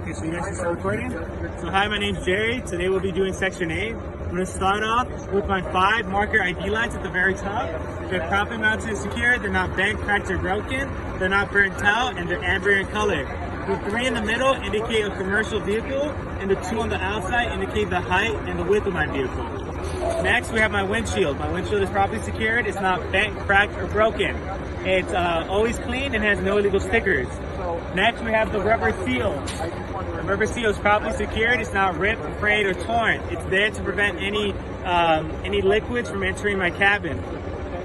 Okay, so you guys can start recording. So hi, my name's Jerry. Today we'll be doing section 8. I'm going to start off with my 5 marker ID lights at the very top. They're properly mounted and secured. They're not bent, cracked, or broken. They're not burnt out, and they're amber in color. The 3 in the middle indicate a commercial vehicle, and the 2 on the outside indicate the height and the width of my vehicle. Next, we have my windshield. My windshield is properly secured. It's not bent, cracked, or broken. It's always clean and has no illegal stickers. Next, we have the rubber seal. The rubber seal is properly secured. It's not ripped, frayed, or torn. It's there to prevent any liquids from entering my cabin.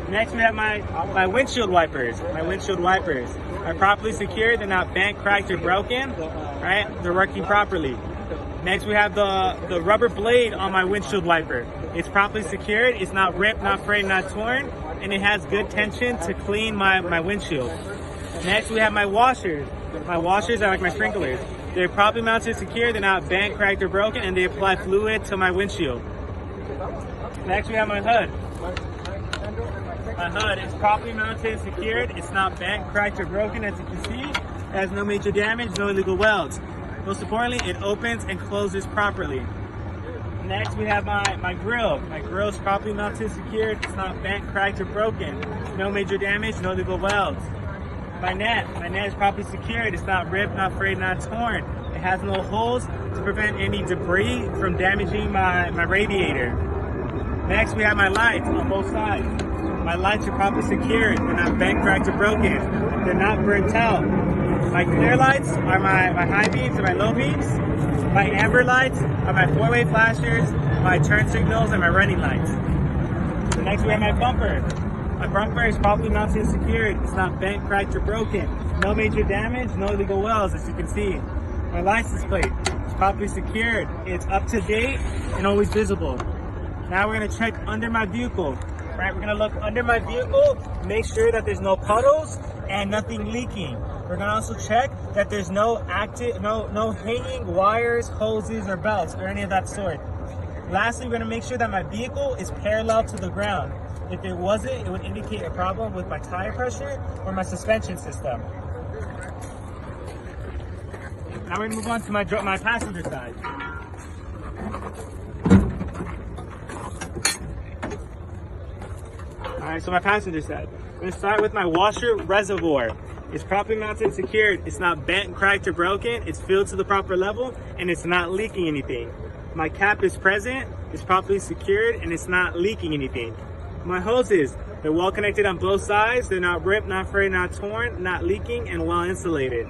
Next, we have my windshield wipers. My windshield wipers are properly secured. They're not bent, cracked, or broken. Right? They're working properly. Next, we have the rubber blade on my windshield wiper. It's properly secured. It's not ripped, not frayed, not torn, and it has good tension to clean my windshield. Next, we have my washers. My washers are like my sprinklers. They're properly mounted and secure. They're not bent, cracked, or broken, and they apply fluid to my windshield. Next, we have my hood. My hood is properly mounted and secured. It's not bent, cracked, or broken, as you can see. It has no major damage, no illegal welds. Most importantly, it opens and closes properly. Next, we have my grill. My grill is properly mounted and secured. It's not bent, cracked, or broken. No major damage, no illegal welds. My net is properly secured. It's not ripped, not frayed, not torn. It has no holes to prevent any debris from damaging my radiator. Next, we have my lights on both sides. My lights are properly secured. They're not bent, cracked, or broken. They're not burnt out. My clear lights are my high beams and my low beams. My amber lights are my 4-way flashers, my turn signals, and my running lights. So next, we have my bumper. My bumper is properly mounted and secured. It's not bent, cracked, or broken. No major damage, no illegal welds, as you can see. My license plate is properly secured. It's up to date and always visible. Now we're gonna check under my vehicle. Right, we're gonna look under my vehicle, make sure that there's no puddles and nothing leaking. We're gonna also check that there's no hanging wires, hoses, or belts, or any of that sort. Lastly, we're gonna make sure that my vehicle is parallel to the ground. If it wasn't, it would indicate a problem with my tire pressure or my suspension system. Now we're gonna move on to my passenger side. Alright, so my passenger side. I'm gonna start with my washer reservoir. It's properly mounted and secured. It's not bent, cracked, or broken. It's filled to the proper level, and it's not leaking anything. My cap is present. It's properly secured, and it's not leaking anything. My hoses, they're well connected on both sides. They're not ripped, not frayed, not torn, not leaking, and well insulated.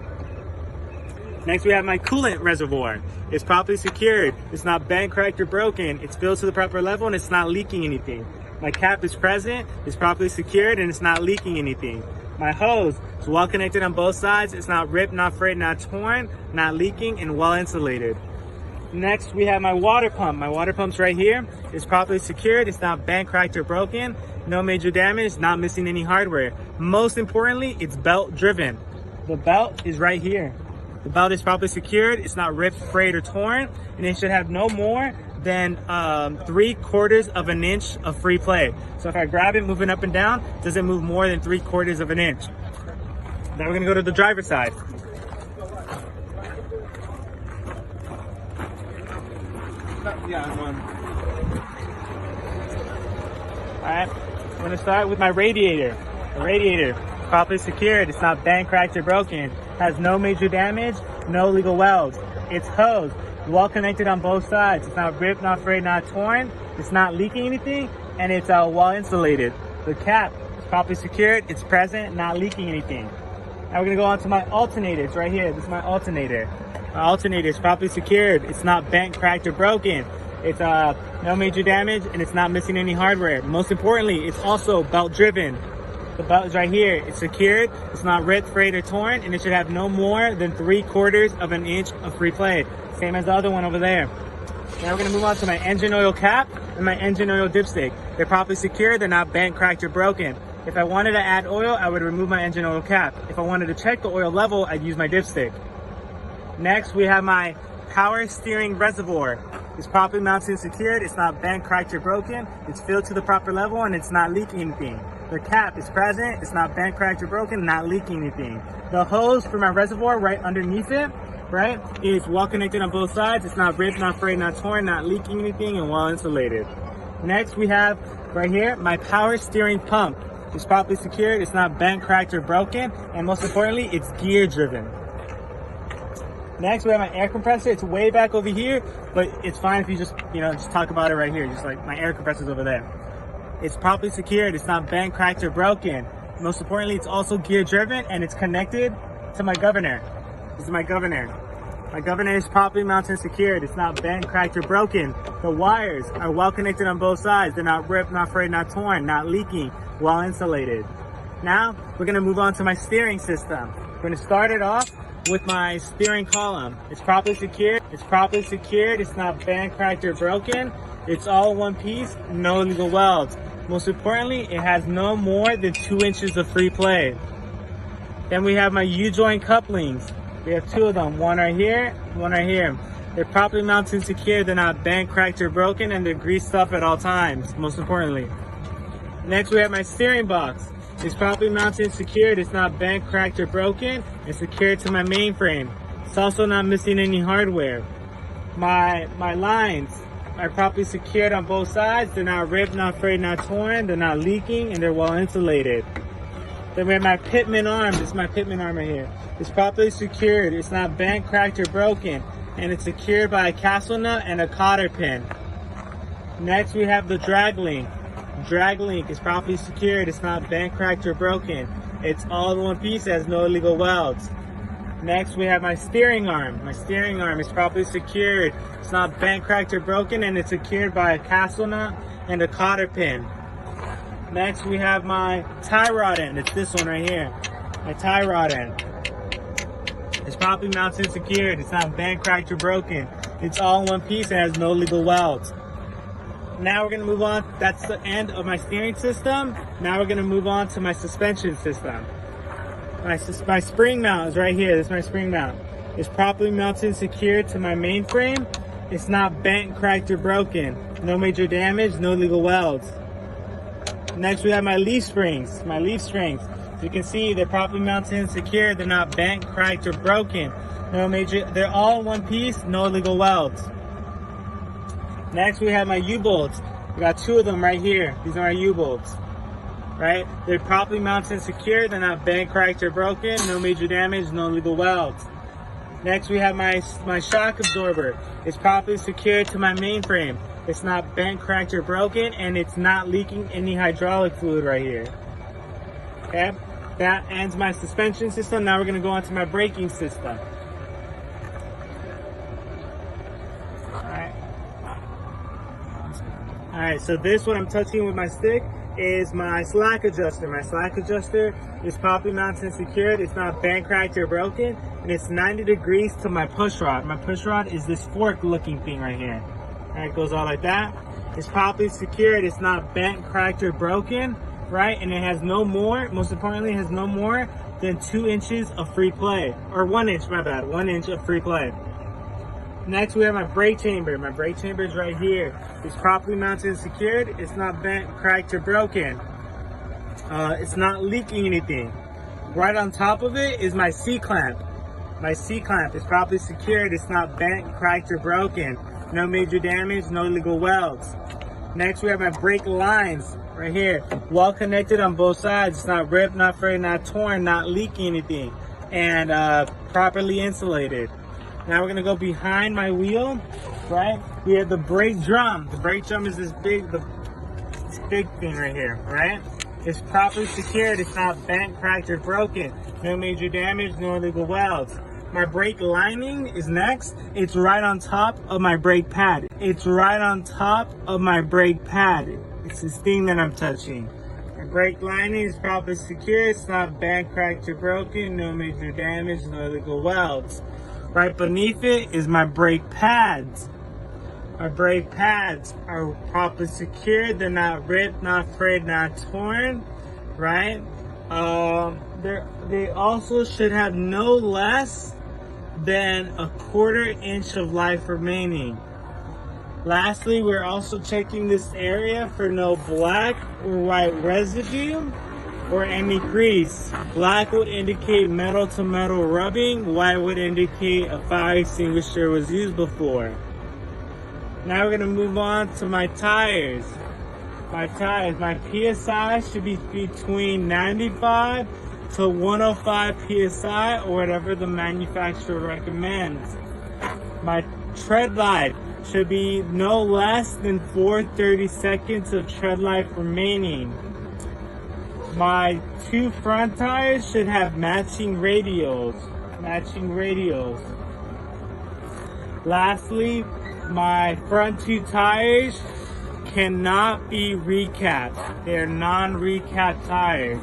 Next, we have my coolant reservoir. It's properly secured. It's not bent, cracked, or broken. It's filled to the proper level, and it's not leaking anything. My cap is present. It's properly secured, and it's not leaking anything. My hose is well connected on both sides. It's not ripped, not frayed, not torn, not leaking, and well insulated. Next, we have my water pump. My water pump's right here. It's properly secured. It's not bent, cracked, or broken. No major damage, not missing any hardware. Most importantly, it's belt driven. The belt is right here. The belt is properly secured. It's not ripped, frayed, or torn, and it should have no more than 3/4 of an inch of free play. So if I grab it moving up and down, it doesn't move more than 3/4 of an inch. Now we're gonna go to the driver's side. Alright, I'm gonna start with my radiator. The radiator, properly secured. It's not bent, cracked, or broken. Has no major damage, no illegal welds. It's hosed, well connected on both sides. It's not ripped, not frayed, not torn. It's not leaking anything, and it's well insulated. The cap is properly secured. It's present, not leaking anything. Now we're gonna go on to my alternator. It's right here. This is my alternator. My alternator is properly secured. It's not bent, cracked, or broken. It's no major damage, and it's not missing any hardware. Most importantly, it's also belt driven. The belt is right here. It's secured. It's not ripped, frayed, or torn, and it should have no more than 3/4 of an inch of free play. Same as the other one over there. Now we're gonna move on to my engine oil cap and my engine oil dipstick. They're properly secured. They're not bent, cracked, or broken. If I wanted to add oil, I would remove my engine oil cap. If I wanted to check the oil level, I'd use my dipstick. Next, we have my power steering reservoir. It's properly mounted and secured. It's not bent, cracked, or broken. It's filled to the proper level, and it's not leaking anything. The cap is present. It's not bent, cracked, or broken, not leaking anything. The hose for my reservoir right underneath it right? It's well connected on both sides. It's not ripped, not frayed, not torn, not leaking anything, and well insulated. Next, we have right here my power steering pump. It's properly secured. It's not bent, cracked, or broken, and most importantly, it's gear driven. Next, we have my air compressor. It's way back over here, but it's fine if you just talk about it right here. Just like my air compressor's over there. It's properly secured. It's not bent, cracked, or broken. Most importantly, it's also gear driven, and it's connected to my governor. This is my governor. My governor is properly mounted and secured. It's not bent, cracked, or broken. The wires are well connected on both sides. They're not ripped, not frayed, not torn, not leaking, well insulated. Now, we're gonna move on to my steering system. We're gonna start it off with my steering column. It's properly secured. It's properly secured. It's not bent, cracked, or broken. It's all one piece, no illegal welds. Most importantly, it has no more than 2 inches of free play. Then we have my U-joint couplings. We have 2 of them, one right here, one right here. They're properly mounted and secured. They're not bent, cracked, or broken, and they're greased up at all times, most importantly. Next, we have my steering box. It's properly mounted and secured. It's not bent, cracked, or broken. It's secured to my mainframe. It's also not missing any hardware. My lines are properly secured on both sides. They're not ripped, not frayed, not torn. They're not leaking, and they're well insulated. Then we have my pitman arm. This is my pitman arm right here. It's properly secured. It's not bent, cracked, or broken, and it's secured by a castle nut and a cotter pin. Next, we have the drag link. Drag link is properly secured. It's not bent, cracked, or broken. It's all in one piece. It has no illegal welds. Next, we have my steering arm. My steering arm is properly secured. It's not bent, cracked, or broken, and it's secured by a castle nut and a cotter pin. Next, we have my tie rod end. It's this one right here. My tie rod end. It's properly mounted and secured. It's not bent, cracked, or broken. It's all in one piece and has no illegal welds. Now we're going to move on. That's the end of my steering system. Now we're going to move on to my suspension system. My spring mount is right here. This is my spring mount. It's properly mounted and secured to my mainframe. It's not bent, cracked, or broken. No major damage, no illegal welds. Next, we have my leaf springs. My leaf springs. As you can see, they're properly mounted and secured. They're not bent, cracked, or broken. No major. They're all in one piece. No illegal welds. Next, we have my U-bolts. We got 2 of them right here. These are my U-bolts. Right? They're properly mounted and secured. They're not bent, cracked, or broken. No major damage. No illegal welds. Next, we have my shock absorber. It's properly secured to my mainframe. It's not bent, cracked, or broken, and it's not leaking any hydraulic fluid right here. Okay? That ends my suspension system. Now we're going to go on to my braking system. Alright, so this what I'm touching with my stick is my slack adjuster. My slack adjuster is properly mounted and secured. It's not bent, cracked, or broken, and it's 90 degrees to my push rod. My push rod is this fork looking thing right here. Alright, it goes all like that. It's properly secured. It's not bent, cracked, or broken, right? And it has no more, most importantly, it has no more than 2 inches of free play. Or 1 inch, my bad, 1 inch of free play. Next, we have my brake chamber. My brake chamber is right here. It's properly mounted and secured. It's not bent, cracked, or broken. It's not leaking anything. Right on top of it is my C-clamp. My C-clamp is properly secured. It's not bent, cracked, or broken. No major damage, no illegal welds. Next, we have my brake lines right here. Well connected on both sides. It's not ripped, not frayed, not torn, not leaking anything. And properly insulated. Now we're gonna go behind my wheel, right? We have the brake drum. The brake drum is this big thing right here, right? It's properly secured. It's not bent, cracked, or broken. No major damage, no illegal welds. My brake lining is next. It's right on top of my brake pad. It's right on top of my brake pad. It's this thing that I'm touching. My brake lining is properly secured. It's not bent, cracked, or broken. No major damage, no illegal welds. Right beneath it is my brake pads. My brake pads are properly secured. They're not ripped, not frayed, not torn, right? They also should have no less than a 1/4 inch of life remaining. Lastly, we're also checking this area for no black or white residue, or any grease. Black would indicate metal to metal rubbing. White would indicate a fire extinguisher was used before. Now we're gonna move on to my tires. My PSI should be between 95 to 105 PSI or whatever the manufacturer recommends. My tread life should be no less than 430 seconds of tread life remaining. My 2 front tires should have matching radials. Lastly, my front 2 tires cannot be recapped. They're non-recap tires.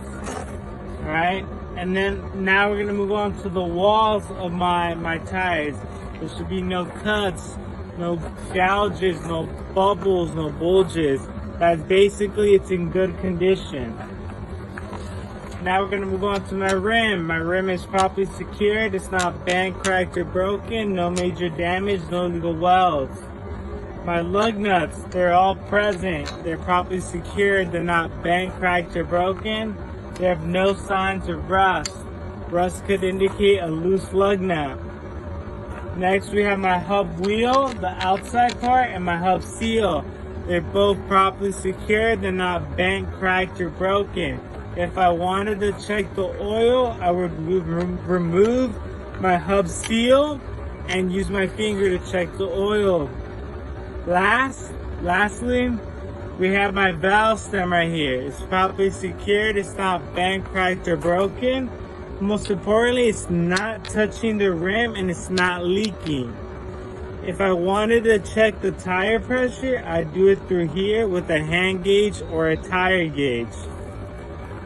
Alright? And then now we're gonna move on to the walls of my tires. There should be no cuts, no gouges, no bubbles, no bulges. That's basically it's in good condition. Now we're gonna move on to my rim. My rim is properly secured. It's not bent, cracked, or broken. No major damage, no legal welds. My lug nuts, they're all present. They're properly secured. They're not bent, cracked, or broken. They have no signs of rust. Rust could indicate a loose lug nut. Next, we have my hub wheel, the outside part, and my hub seal. They're both properly secured. They're not bent, cracked, or broken. If I wanted to check the oil, I would remove my hub seal and use my finger to check the oil. Lastly, we have my valve stem right here. It's properly secured. It's not bent, cracked, or broken. Most importantly, it's not touching the rim and it's not leaking. If I wanted to check the tire pressure, I'd do it through here with a hand gauge or a tire gauge.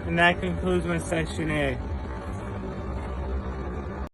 And that concludes my section A.